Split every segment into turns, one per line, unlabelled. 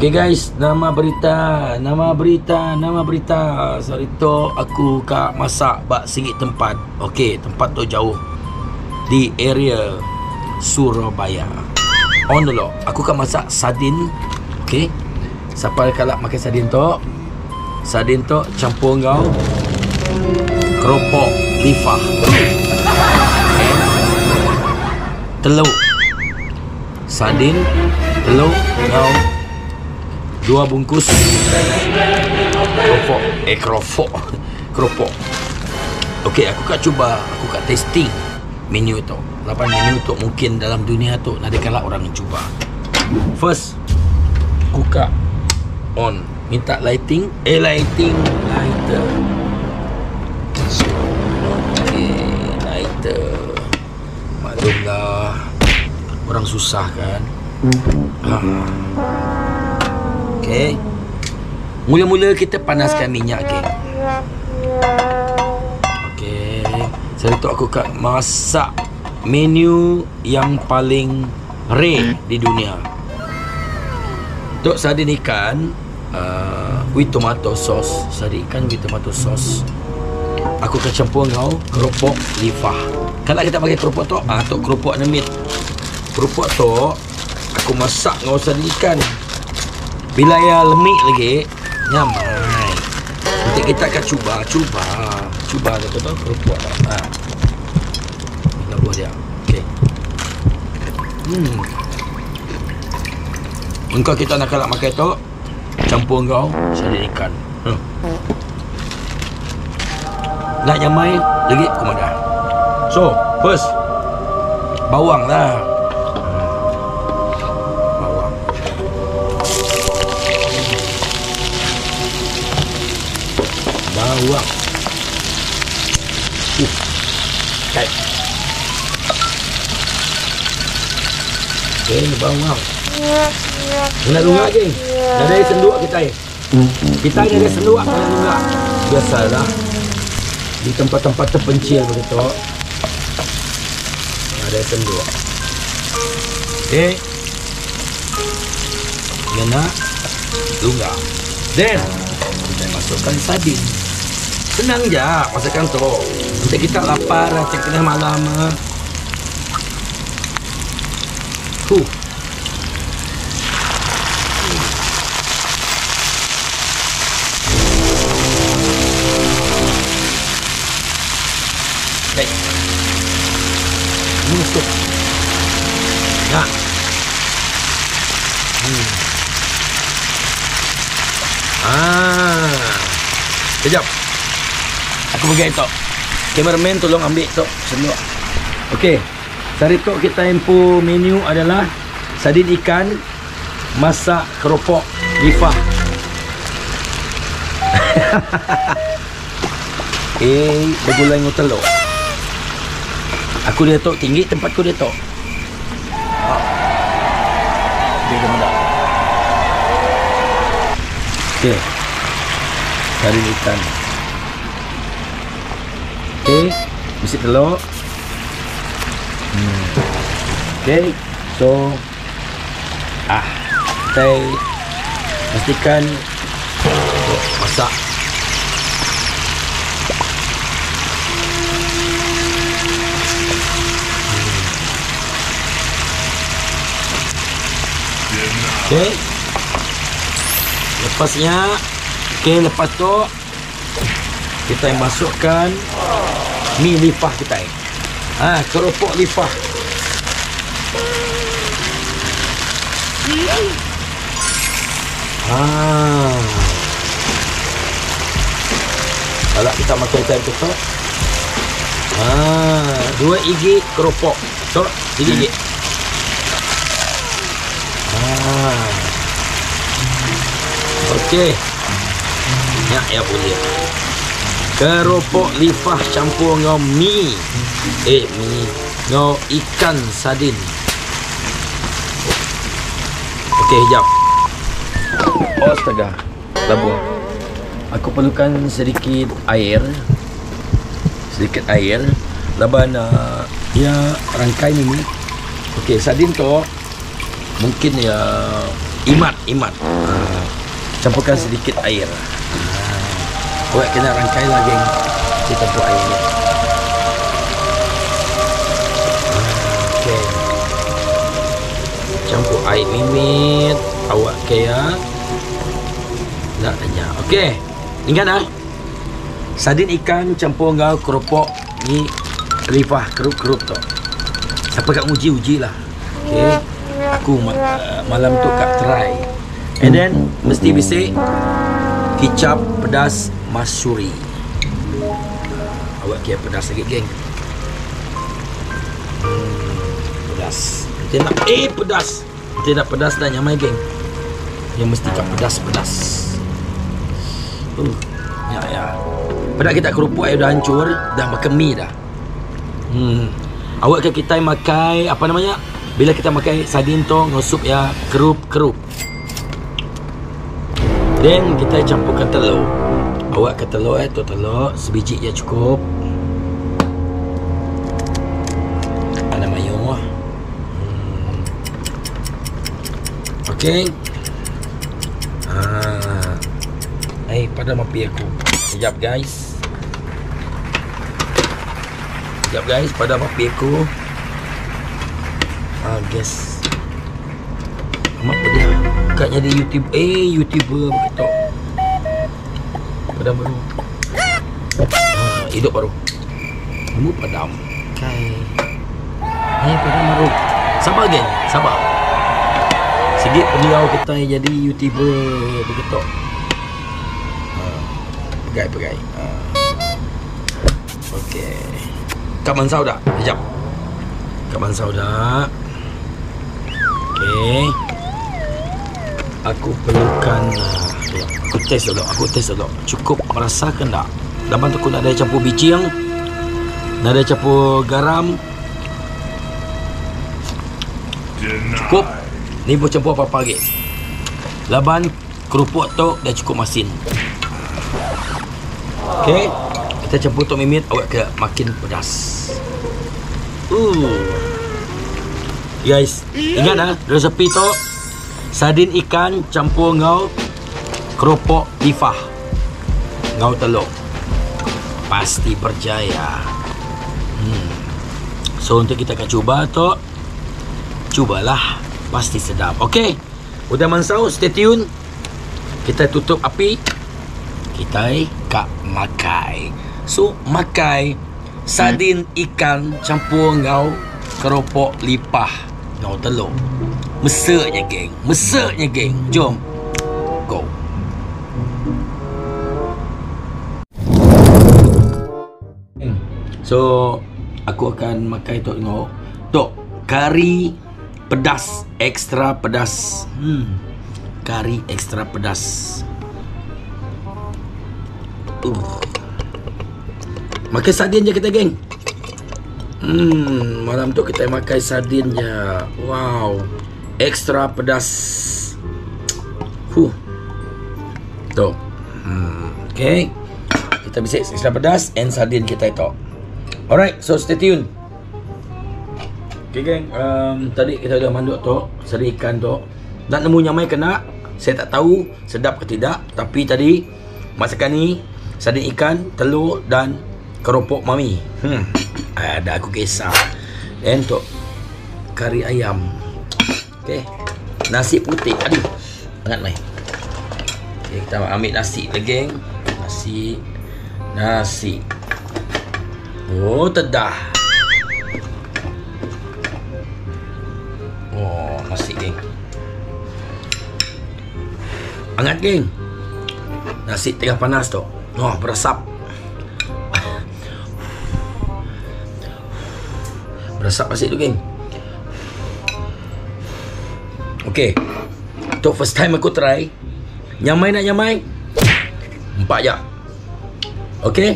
Okay guys, nama berita. Sorry tu aku kak masak bak singit tempat. Okay, tempat tu jauh di area Surabaya. On dulu, aku kak masak sardin. Okay, siapa kalak makan sardin tu? Sardin tu campur kau keropok lifah, telur, sardin, telur kau 2 bungkus keropok. Okey, aku kat cuba, aku kat testing menu tu. 8 menu tu mungkin dalam dunia tu ada kala orang cuba. First, aku kat on, minta lighter. Okey, lighter. Maklumlah, orang susah kan. Okay. Mula-mula kita panaskan minyak, geng. Okay. Saya tu aku kat masak menu yang paling rare di dunia. Tok sardin ikan with tomato sauce. Sardin ikan with tomato sauce. Aku akan campur kau keropok lifah. Kalau kita pakai keropok tu, tok keropok nemit. Keropok tu aku masak kau sardin ikan. Bila ia lemik lagi, nyamai. Nanti kita akan cuba tu keropok tu. Ini buah dia. Okey. Engkau kita nak kalak makan tu, campur kau sardin ikan. Nak nyamai lagi komandan. So, first bawang lah. Bawang. Okay. Okay, bawang. Nak lunggak je. Dah ada senduk kita. Kita ada senduk nak lunggak. Biasalah di tempat-tempat terpencil begitu. Ada senduk. Okay. Dia nak lunggak. Then kita masukkan sardin. Senang je masakan tu. Nanti kita lapar tengah malam. Baik. Masuk. Nah. Kejap. Aku pergi tu. Cameraman tolong ambil tu semua. Okey. Hari tu kita info menu adalah sardin ikan masak keropok lifah. Bergulai dengan telur. Aku dia tok tinggi tempatku dia tok. Dia mudah. Okey. Sardin ikan. Okey, mesti telur. Okey, so saya pastikan masak. Okey. Lepas tu kita masukkan mi lifah kita. Keropok lifah. Kalau kita makan time tu 2 igi keropok. So, 3 igi. Okey. Ya boleh. Keropok lifah campur dengan mi ngau ikan sardin. Okey, hijab. Astaga, labur. Aku perlukan sedikit air. Laban ya rangkai ni. Okey, sardin tu mungkin ya Imat. Campurkan sedikit air. Awak kena rangkai lah, geng. Kita campur air ni. Okey. Campur air mimit. Awak kaya. Tak tanya. Okey. Ingat dah. Sardin ikan campur dengan keropok ni lifah kerup-kerup tu. Siapa kat uji lah. Okey. Aku malam tu kat try. And then mesti bisik kicap pedas masuri. Awak kira pedas lagi, geng. Pedas. Kita nak pedas. Kita nak pedas dah nyamai, geng. Yang mesti kat pedas-pedas. Ya. Padahal kita kerupuk air dah hancur, dah makan mie dah. Awak ke kita makai apa namanya? Bila kita makai sardin tu ngosup ya kerup-kerup. Then kita campurkan telur. Awak ke telur tu telur sebiji je cukup. Ada mayo. Okey. Padam api aku. Sekejap guys. Padam api aku. Guys. Amat pedih. Kat jadi YouTuber begitu. Padam baru. Hidup baru. Kamu padam. Padam baru. Sabar, geng. Sabar. Sikit beliau kita jadi YouTuber begitu. Pegai. Okey. Kat mansau dah. Sekejap. Kat mansau dah. Okey. Aku perlukan aku test dulu. Cukup merasakan tak? Laban tu aku nak ada campur bicing. Nak ada campur garam. Cukup. Ni pun campur apa-apa lagi. Laban kerupuk tu dah cukup masin. Okey. Kita campur tok mimit, awak ke makin pedas. Guys, ingat dah resepi tu. Sardin ikan campur ngau keropok lifah. Ngau telur. Pasti berjaya. So untuk kita akan cuba tu. Cubalah, pasti sedap. Okey. Udah mansau, stay tune. Kita tutup api. Kita kak makai. So makai sardin ikan campur ngau keropok lipah ngau telur. Mesaknya, geng. Jom. Go. So aku akan makai tok ngau. Tok kari pedas, ekstra pedas. Kari ekstra pedas. Makan sardin je kita, geng. Malam tu kita makan sardin je. Wow. Ekstra pedas. Tu. Okay. Kita bisik ekstra pedas and sardin kita itu. Alright, so stay tune. Okay, geng. Tadi kita dah manduk tu sardin ikan tu. Nak nemu nyamai kena. Saya tak tahu sedap ke tidak. Tapi tadi masakan ni sardin ikan, telur dan keropok mami. Ada aku kisah. Dan untuk kari ayam. Okey. Nasi putih. Aduh. Sangat mai. Okey, kita ambil nasi lagi, geng. Nasi. Oh, tedah. Oh, nasi, geng. Hangat, geng. Nasi tengah panas tu. Oh, beresap. Beresap nasi tu, geng. Okey. Untuk first time aku try. Nyamai nak nyamai. 4 je. Okey.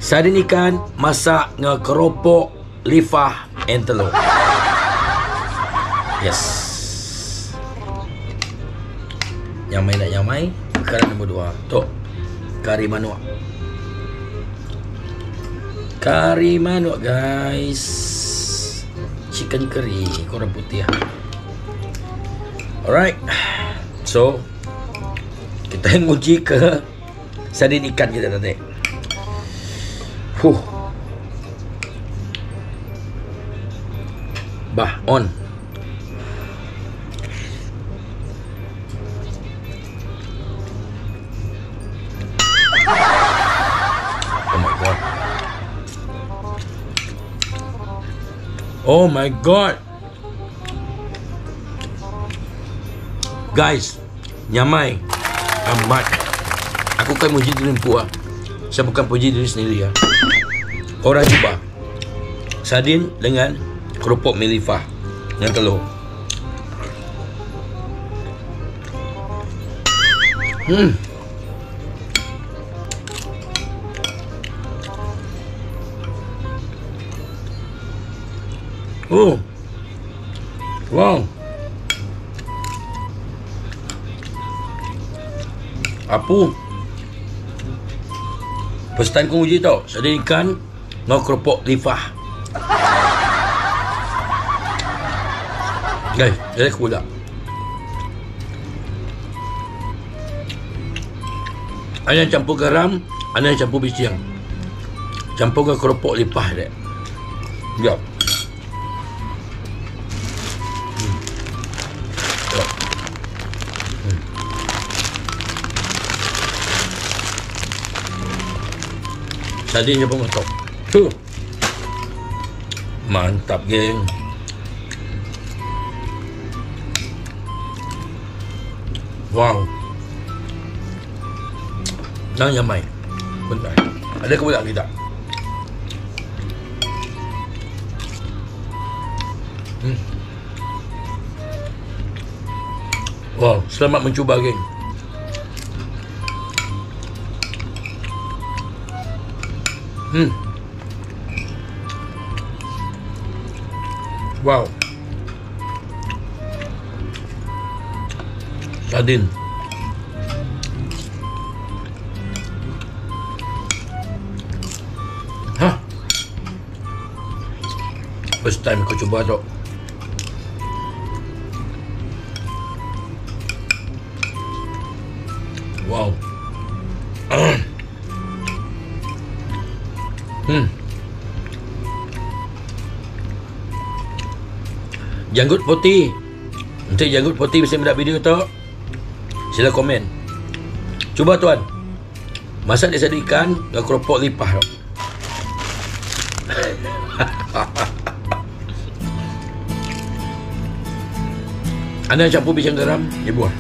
Sardin ikan masak dengan keropok, lifah and telur. Yes. Nyamai nak nyamai. Makanan nombor 2. Tok. Kari manuk. Kari manuk, guys. Chicken curry. Korang putih. Alright. So kita yang uji ke sardin ikan kita nanti. Bah, on. Oh my god. Oh my god. Guys, nyamai amat. Aku kan puji diri puas. Saya bukan puji diri sendiri ya. Korang cuba sardin dengan keropok melifah dengan telur. Oh, wow. Apa? First time aku uji tau. Sardin ikan dengan keropok lifah. Guys, jadi aku pula. Ada yang campur garam, ada yang campur bicing. Campur dengan keropok lipah dia. Sekejap. Sardinnya pun mantap. Mantap, geng. Wow. Jangan nyamai. Bentar. Ada ke pula kita? Wow, selamat mencuba, geng. Wow. Sardin. Hah? First time aku cuba tu. Wow. Janggut putih. Untuk janggut putih bisa mendapat video tu, sila komen. Cuba tuan. Masak dia sardin ikan dengan keropok lipah tu. Anda campur bicang garam, dia buah.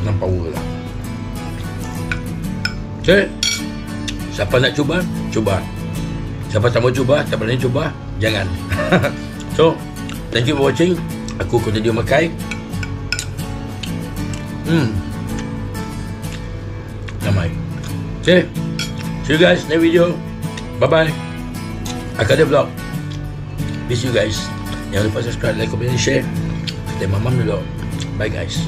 Nampak lah. Okay. Siapa nak cuba, cuba. Siapa tak mau cuba, tak berani cuba, jangan. So, thank you for watching. Aku continue makai. Namai. Okay. See you guys next video. Bye-bye. Akada Vlog. Miss you guys. Jangan lupa subscribe, like, comment, and share. Kita mamam dulu. Bye guys.